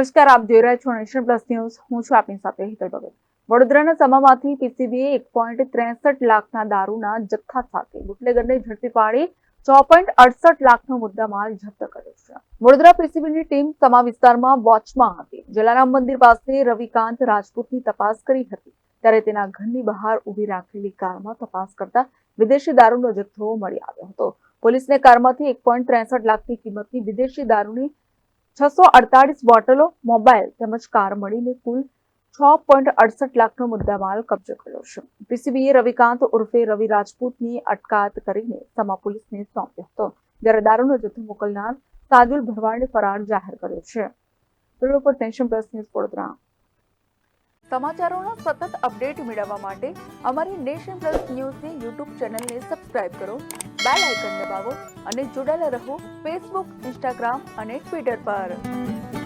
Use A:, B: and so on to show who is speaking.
A: નમસ્કાર, આપ જોઈ રહ્યા છો નેશન પ્લસ ન્યૂઝ. હું છું આપની સાથે હિતલ ભગત. વડોદરાના સમામાંથી પીસીબીએ 1.63 લાખના દારૂના જથ્થા સાથે બુટલેગરને ઝડપી પાડી 6.68 લાખનો મુદ્દામાલ જપ્ત કર્યો છે. વડોદરા પીસીબીની ટીમ સમા વિસ્તારમાં વોચમાં હતી. જલારામ મંદિર પાસે રવિકાંત રાજપૂતની તપાસ કરી હતી ત્યારે તેના ઘરની બહાર ઊભી રાખેલી કારમાં તપાસ કરતા વિદેશી દારૂનો જથ્થો મળી આવ્યો હતો. પોલીસને કારમાંથી 1.63 લાખની કિંમતની વિદેશી દારૂની 648 બોટલો, મોબાઈલ તેમજ કાર મળીને કુલ 6.68 લાખનો મુદ્દામાલ કબજે કર્યો છે. પીસીબીએ રવિકાંત ઉર્ફે રવિ રાજપૂતની અટકાયત કરીને સમા પોલીસને સોંપ્યો હતો, જ્યારે દારૂનો જથ્થો મોકલનાર સાજુલ ભરવાડને ફરાર જાહેર કર્યો છે. Report nation plus news Vadodara. સમાચારોના સતત અપડેટ મેળવવા માટે અમારી નેશન પ્લસ ન્યૂઝની યુટ્યુબ ચેનલને સબસ્ક્રાઇબ કરો, બેલ આઇકન દબાવો અને જોડાયેલા રહો ફેસબુક, ઇન્સ્ટાગ્રામ અને ટ્વિટર પર.